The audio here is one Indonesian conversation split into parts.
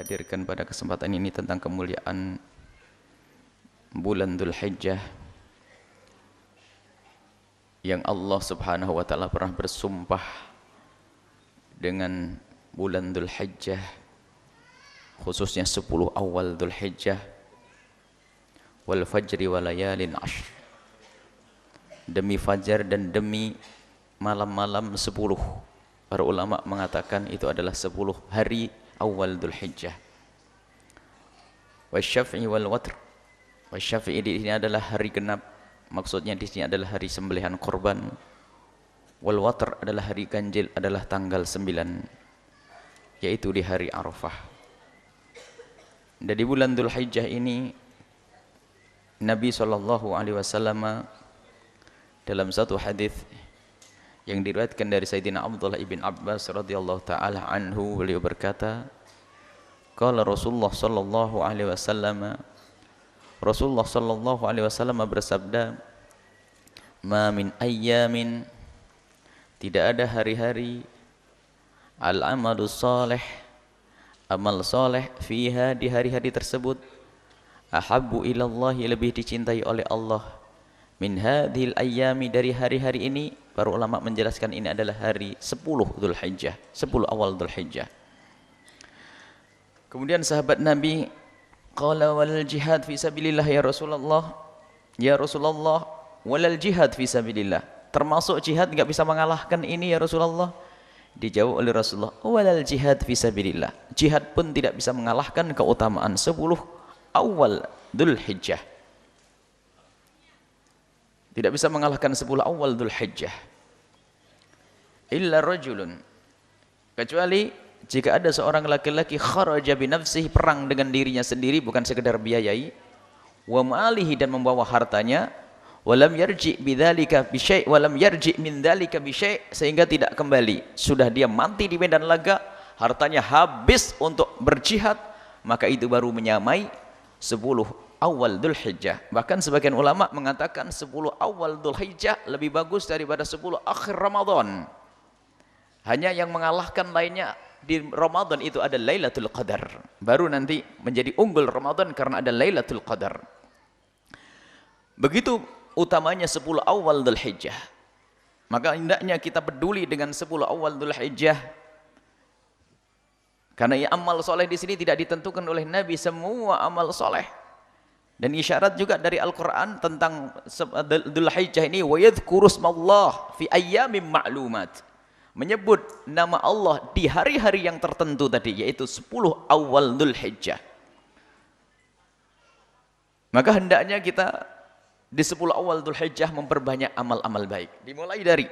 hadirkan pada kesempatan ini tentang kemuliaan bulan Dzulhijjah yang Allah Subhanahu wa taala pernah bersumpah dengan bulan Dzulhijjah, khususnya 10 awal Dzulhijjah, wal fajri wa layalin ashr, demi fajar dan demi malam-malam 10. Para ulama mengatakan itu adalah 10 hari awal Dzulhijjah. Wasyafi'i wal watr, wasyafi'i di sini adalah hari genap, maksudnya di sini adalah hari sembelihan korban. Wal watr adalah hari ganjil, adalah tanggal 9, yaitu di hari Arafah. Dan di bulan Dzulhijjah ini Nabi SAW dalam satu hadis yang diriwayatkan dari Sayyidina Abdullah ibn Abbas radhiyallahu taala anhu, beliau berkata, qala Rasulullah sallallahu alaihi wasallam, Rasulullah sallallahu alaihi wasallam bersabda, ma min ayyamin, tidak ada hari-hari, al amalus salih, amal saleh, fiha, di hari-hari tersebut, ahabbu ilallahi, lebih dicintai oleh Allah, min hadhil ayyami, dari hari-hari ini. Para ulama menjelaskan ini adalah hari 10 Dzulhijjah, 10 awal Dzulhijjah. Kemudian sahabat Nabi, qala wal jihad fi sabilillah ya Rasulullah, ya Rasulullah, walal jihad fi sabilillah, termasuk jihad enggak bisa mengalahkan ini ya Rasulullah? Dijawab oleh Rasulullah, walal jihad fi sabilillah, jihad pun tidak bisa mengalahkan keutamaan 10 awal Dzulhijjah. Tidak bisa mengalahkan 10 awal Dzulhijjah. Illa rajulun, kecuali jika ada seorang laki-laki kharaja bi nafsihi, perang dengan dirinya sendiri, bukan sekedar biayai, wa malihi, dan membawa hartanya, walam yarji bidzalika bi syai', walam yarji min dzalika bi syai', sehingga tidak kembali, sudah dia mati di medan laga, hartanya habis untuk berjihad, maka itu baru menyamai 10 awal Dzulhijjah. Bahkan sebagian ulama mengatakan 10 awal Dzulhijjah lebih bagus daripada 10 akhir Ramadan. Hanya yang mengalahkan lainnya di Ramadan itu ada Lailatul Qadar. Baru nanti menjadi unggul Ramadan karena ada Lailatul Qadar. Begitu utamanya 10 awal Dzulhijjah. Maka hendaknya kita peduli dengan 10 awal Dzulhijjah. Karena amal soleh di sini tidak ditentukan oleh Nabi, semua amal soleh. Dan isyarat juga dari Al-Quran tentang Dzulhijjah ini, wa yadhkuru smallah fi ayyamin ma'lumat, menyebut nama Allah di hari-hari yang tertentu tadi, yaitu 10 awal Dzulhijjah. Maka hendaknya kita di 10 awal Dzulhijjah memperbanyak amal-amal baik. Dimulai dari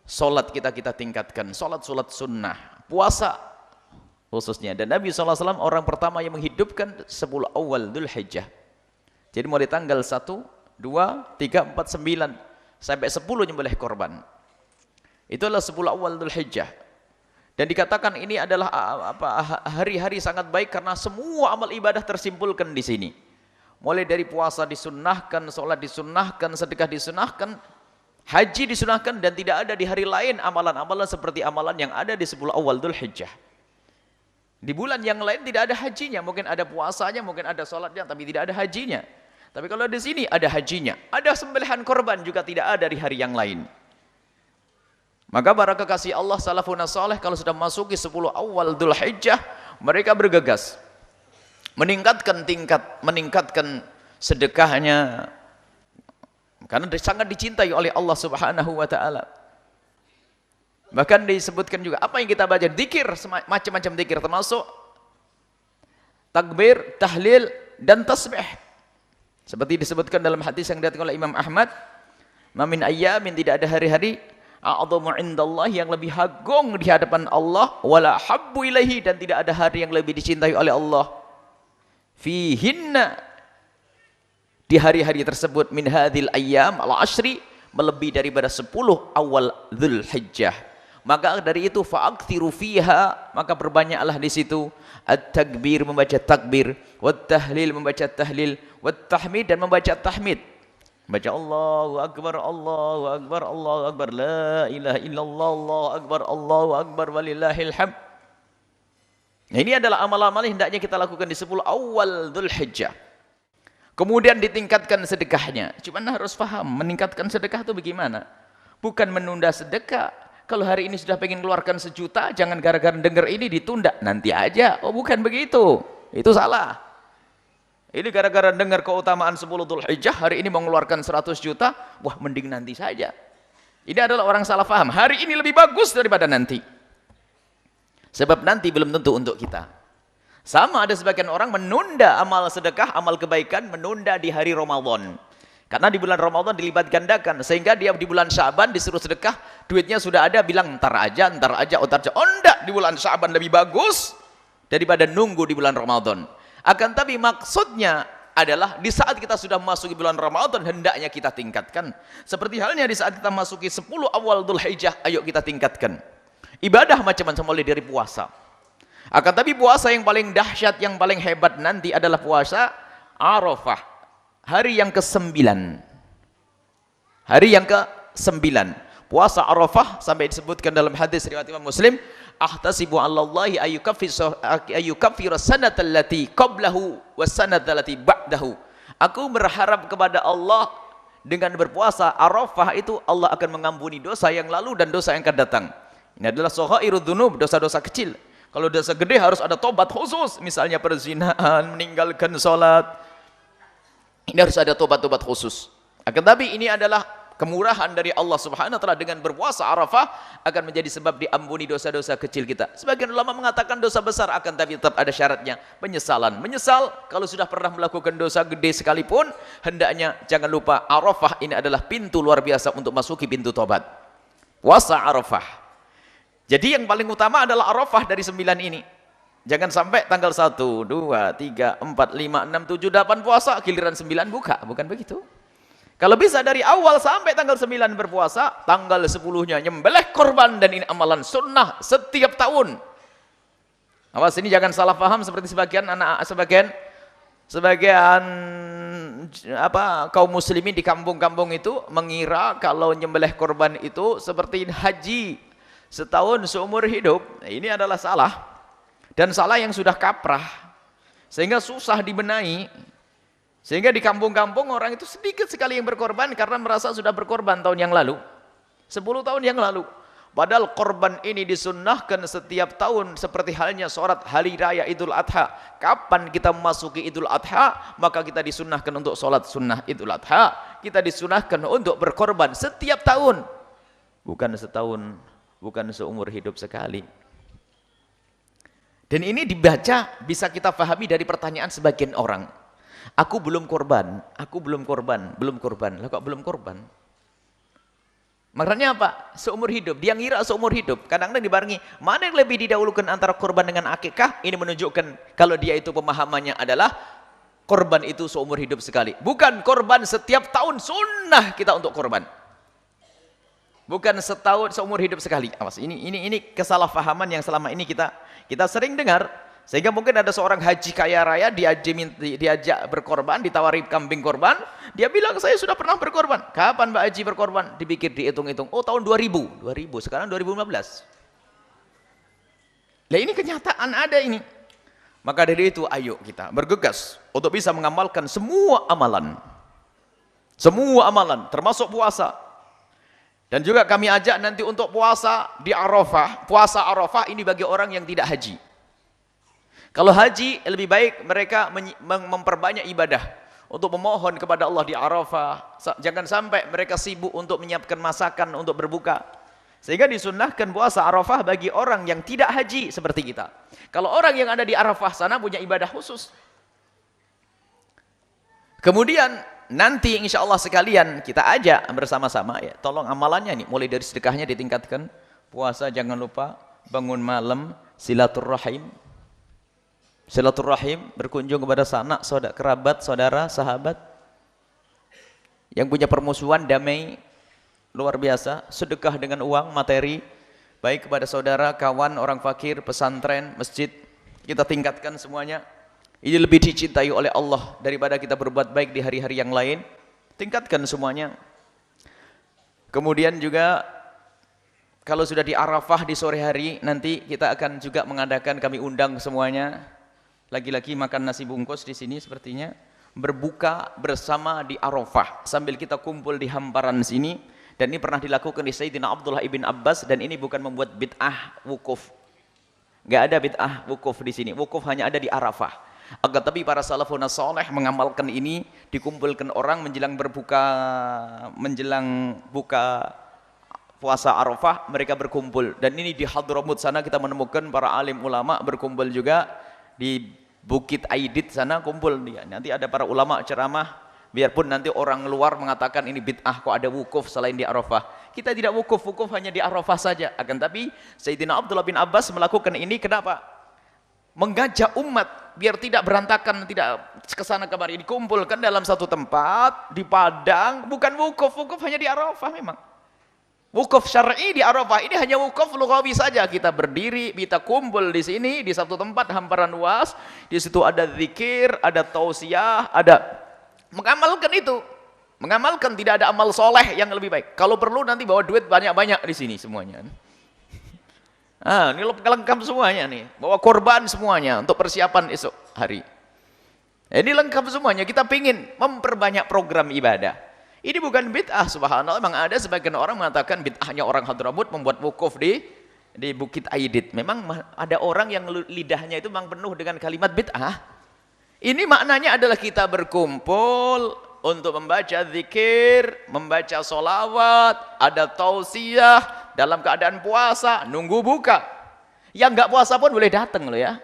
solat, kita tingkatkan solat sunnah, puasa khususnya. Dan Nabi SAW orang pertama yang menghidupkan 10 awal Dzulhijjah. Jadi mulai tanggal 1, 2, 3, 4, 9 sampai 10 nyembelih korban. Itu adalah 10 awal Dzulhijjah. Dan dikatakan ini adalah hari-hari sangat baik karena semua amal ibadah tersimpulkan di sini. Mulai dari puasa disunnahkan, sholat disunnahkan, sedekah disunnahkan, haji disunnahkan, dan tidak ada di hari lain amalan-amalan seperti amalan yang ada di 10 awal Dzulhijjah. Di bulan yang lain tidak ada hajinya, mungkin ada puasanya, mungkin ada sholatnya, tapi tidak ada hajinya. Tapi kalau di sini ada hajinya, ada sembelihan korban juga tidak ada di hari yang lain. Maka para kekasih Allah salafun saleh kalau sudah masuki 10 awal Dzulhijjah, mereka bergegas meningkatkan tingkat, meningkatkan sedekahnya, karena sangat dicintai oleh Allah Subhanahu wa taala. Bahkan disebutkan juga apa yang kita baca, zikir, macam-macam zikir, termasuk takbir, tahlil, dan tasbih. Seperti disebutkan dalam hadis yang diriwayatkan oleh Imam Ahmad, ma min ayyamin, tidak ada hari-hari, a'dhamu indallah, yang lebih agung di hadapan Allah, wala habbu ilaihi, dan tidak ada hari yang lebih dicintai oleh Allah, fihinna, di hari-hari tersebut, min hadhil ayyam al-ashri, melebihi daripada 10 awal Dzulhijjah. Maka dari itu fa'akthiru fiha, maka berbanyaklah di situ at-takbir, membaca takbir, wat tahlil, membaca tahlil, wat tahmid, dan membaca tahmid. Baca Allahu akbar, Allahu akbar, Allahu akbar, la ilaha illallah, Allahu akbar walillahil hamd. Nah, ini adalah amal-amal yang hendaknya kita lakukan di 10 awal Dzulhijjah. Kemudian ditingkatkan sedekahnya. Cuman harus paham, meningkatkan sedekah itu bagaimana? Bukan menunda sedekah. Kalau hari ini sudah pengen keluarkan 1 juta, jangan gara-gara dengar ini ditunda. Nanti aja. Oh, bukan begitu. Itu salah. Ini gara-gara dengar keutamaan 10 Dzulhijjah, hari ini mau mengeluarkan 100 juta, wah mending nanti saja. Ini adalah orang salah paham. Hari ini lebih bagus daripada nanti. Sebab nanti belum tentu untuk kita. Sama ada sebagian orang menunda amal sedekah, amal kebaikan, menunda di hari Ramadan. Karena di bulan Ramadan dilipat gandakan, sehingga dia di bulan Syaban disuruh sedekah, duitnya sudah ada, bilang ntar aja, oh enggak, di bulan Syaban lebih bagus daripada nunggu di bulan Ramadan. Akan tapi maksudnya adalah di saat kita sudah memasuki bulan Ramadan, hendaknya kita tingkatkan. Seperti halnya di saat kita masuki 10 awal Dzulhijjah, ayo kita tingkatkan. Ibadah macam-macam mulai dari puasa. Akan tapi puasa yang paling dahsyat, yang paling hebat nanti adalah puasa Arafah. Hari yang ke-9. Hari yang ke-9. Puasa Arafah sampai disebutkan dalam hadis riwayat Imam Muslim, ahtasibu 'alallahi ayyukaffira sanata allati qablahu was sanata allati ba'dahu. Aku berharap kepada Allah dengan berpuasa Arafah itu Allah akan mengampuni dosa yang lalu dan dosa yang akan datang. Ini adalah shaghairudz dzunub, dosa-dosa kecil. Kalau dosa gede harus ada tobat khusus, misalnya perzinahan, meninggalkan sholat. Ini harus ada tobat-tobat khusus. Akan tapi ini adalah kemurahan dari Allah Subhanahu wa taala, dengan berpuasa Arafah akan menjadi sebab diampuni dosa-dosa kecil kita. Sebagian ulama mengatakan dosa besar, akan tapi tetap ada syaratnya, penyesalan. Menyesal kalau sudah pernah melakukan dosa gede sekalipun, hendaknya jangan lupa Arafah ini adalah pintu luar biasa untuk masuki pintu tobat. Puasa Arafah. Jadi yang paling utama adalah Arafah dari 9 ini. Jangan sampai tanggal 1, 2, 3, 4, 5, 6, 7, 8 puasa, giliran 9 buka. Bukan begitu. Kalau bisa dari awal sampai tanggal 9 berpuasa, tanggal 10-nya nyembelih korban, dan ini amalan sunnah setiap tahun. Awas, ini jangan salah paham seperti sebagian kaum muslimin di kampung-kampung itu mengira kalau nyembelih korban itu seperti haji setahun seumur hidup. Ini adalah salah, dan salah yang sudah kaprah sehingga susah dibenahi, sehingga di kampung-kampung orang itu sedikit sekali yang berkorban karena merasa sudah berkorban tahun yang lalu, 10 tahun yang lalu. Padahal korban ini disunnahkan setiap tahun, seperti halnya sholat hari raya Idul Adha. Kapan kita memasuki Idul Adha, maka kita disunnahkan untuk sholat sunnah Idul Adha. Kita disunnahkan untuk berkorban setiap tahun, bukan setahun, bukan seumur hidup sekali. Dan ini dibaca, bisa kita pahami dari pertanyaan sebagian orang. Aku belum korban, belum korban. Lah kok belum korban? Maknanya apa? Seumur hidup. Dia ngira seumur hidup. Kadang-kadang dibarengi, mana yang lebih didahulukan antara korban dengan akikah? Ini menunjukkan kalau dia itu pemahamannya adalah korban itu seumur hidup sekali. Bukan korban setiap tahun, sunnah kita untuk korban. Bukan setahun seumur hidup sekali. Awas, ini kesalahpahaman yang selama ini kita sering dengar, sehingga mungkin ada seorang haji kaya raya diajak berkorban, ditawari kambing korban, dia bilang saya sudah pernah berkorban. Kapan Mbak Haji berkorban? Dipikir, dihitung-hitung, oh tahun 2000, sekarang 2015. Lah ini kenyataan ada ini. Maka dari itu ayo kita bergegas untuk bisa mengamalkan semua amalan termasuk puasa. Dan juga kami ajak nanti untuk puasa di Arafah. Puasa Arafah ini bagi orang yang tidak haji. Kalau haji, lebih baik mereka memperbanyak ibadah untuk memohon kepada Allah di Arafah. Jangan sampai mereka sibuk untuk menyiapkan masakan untuk berbuka. Sehingga disunnahkan puasa Arafah bagi orang yang tidak haji seperti kita. Kalau orang yang ada di Arafah sana punya ibadah khusus. Kemudian nanti insya Allah sekalian kita ajak bersama-sama, ya, tolong amalannya nih, mulai dari sedekahnya ditingkatkan, puasa jangan lupa, bangun malam, silaturrahim, berkunjung kepada sanak, saudara, kerabat, saudara, sahabat yang punya permusuhan, damai luar biasa. Sedekah dengan uang, materi, baik kepada saudara, kawan, orang fakir, pesantren, masjid, kita tingkatkan semuanya. Ini lebih dicintai oleh Allah daripada kita berbuat baik di hari-hari yang lain. Tingkatkan semuanya. Kemudian juga Kalau sudah di Arafah di sore hari, nanti kita akan juga mengadakan, kami undang semuanya, lagi-lagi makan nasi bungkus di sini sepertinya, berbuka bersama di Arafah sambil kita kumpul di hamparan sini. Dan ini pernah dilakukan di Sayyidina Abdullah ibn Abbas, dan ini bukan membuat bid'ah wukuf. Enggak ada bid'ah wukuf di sini. Wukuf hanya ada di Arafah. Agar tapi para salafun saleh mengamalkan ini, dikumpulkan orang menjelang berbuka, menjelang buka puasa Arafah, mereka berkumpul. Dan ini di Hadramut sana kita menemukan para alim ulama berkumpul juga. Di Bukit Aidit sana kumpul dia. Nanti ada para ulama ceramah, biarpun nanti orang luar mengatakan ini bid'ah, kok ada wukuf selain di Arafah. Kita tidak wukuf, wukuf hanya di Arafah saja. Akan tapi Sayyidina Abdullah bin Abbas melakukan ini kenapa? Mengajak umat biar tidak berantakan, tidak kesana kemari, dikumpulkan dalam satu tempat di padang. Bukan wukuf, wukuf hanya di Arafah memang. Wukuf syar'i di Arafah ini hanya wukuf lughawi saja. Kita berdiri, kita kumpul di sini di satu tempat hamparan luas. Di situ ada zikir, ada tausiah, ada mengamalkan itu. Mengamalkan, tidak ada amal soleh yang lebih baik. Kalau perlu nanti bawa duit banyak-banyak di sini semuanya. Ah, ini lengkap semuanya nih. Bawa korban semuanya untuk persiapan esok hari. Ini lengkap semuanya. Kita pingin memperbanyak program ibadah. Ini bukan bid'ah, subhanallah. Memang ada sebagian orang mengatakan bid'ahnya orang Hadramut membuat wukuf di Bukit Aidit. Memang ada orang yang lidahnya itu memang penuh dengan kalimat bid'ah. Ini maknanya adalah kita berkumpul untuk membaca zikir, membaca solawat, ada tausiah, dalam keadaan puasa, nunggu buka. Yang nggak puasa pun boleh datang loh ya.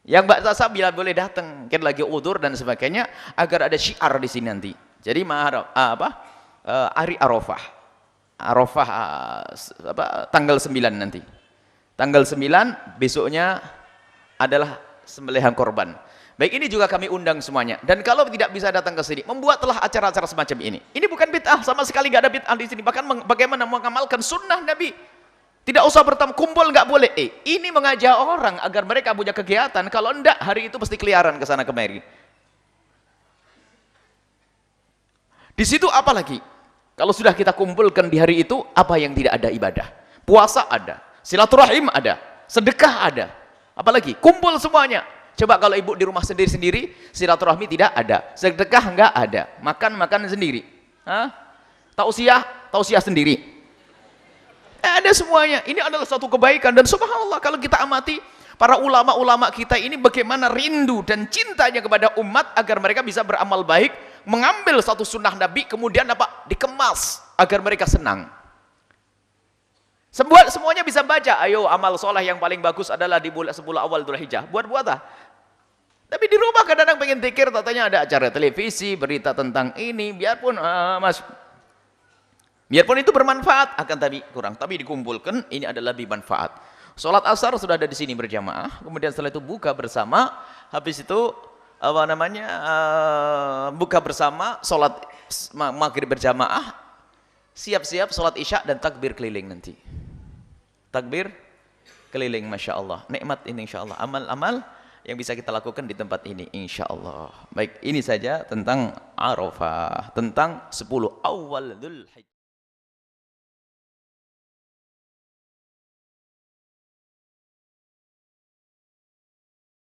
Yang Mbak Sasa bila boleh datang, mungkin lagi udzur dan sebagainya, agar ada syiar di sini nanti. Jadi hari Arafah. Arafah tanggal 9 nanti. Tanggal 9 besoknya adalah sembelihan korban. Baik, ini juga kami undang semuanya. Dan kalau tidak bisa datang ke sini, membuatlah acara-acara semacam ini. Ini bukan bid'ah, sama sekali nggak ada bid'ah di sini. Bahkan bagaimana mengamalkan sunnah Nabi. Tidak usah bertemu, kumpul nggak boleh. Ini mengajak orang agar mereka punya kegiatan. Kalau enggak, hari itu pasti keliaran ke sana kemari. Di situ apa lagi? Kalau sudah kita kumpulkan di hari itu, apa yang tidak ada ibadah? Puasa ada, silaturahim ada, sedekah ada. Apalagi? Kumpul semuanya. Coba kalau ibu di rumah sendiri-sendiri, silaturahmi tidak ada, sedekah enggak ada, makan sendiri. Tausiah sendiri. Ada semuanya. Ini adalah suatu kebaikan. Dan subhanallah kalau kita amati para ulama-ulama kita ini bagaimana rindu dan cintanya kepada umat agar mereka bisa beramal baik, mengambil satu sunnah Nabi kemudian dikemas agar mereka senang. Semuanya bisa baca. Ayo, amal soleh yang paling bagus adalah di bulan 10 awal Dzulhijjah. Buat-buat Tapi di rumah kadang-kadang pengen zikir, katanya ada acara televisi, berita tentang ini, biarpun itu bermanfaat, akan tapi kurang. Tapi dikumpulkan, ini adalah lebih manfaat. Sholat asar sudah ada di sini berjamaah. Kemudian setelah itu buka bersama. Habis itu buka bersama, sholat maghrib berjamaah. Siap-siap sholat isya dan takbir keliling nanti. Takbir keliling, masya Allah. Nikmat ini insya Allah. Amal-amal yang bisa kita lakukan di tempat ini insya Allah. Baik, ini saja tentang Arafah, tentang 10 awal Dzulhijjah.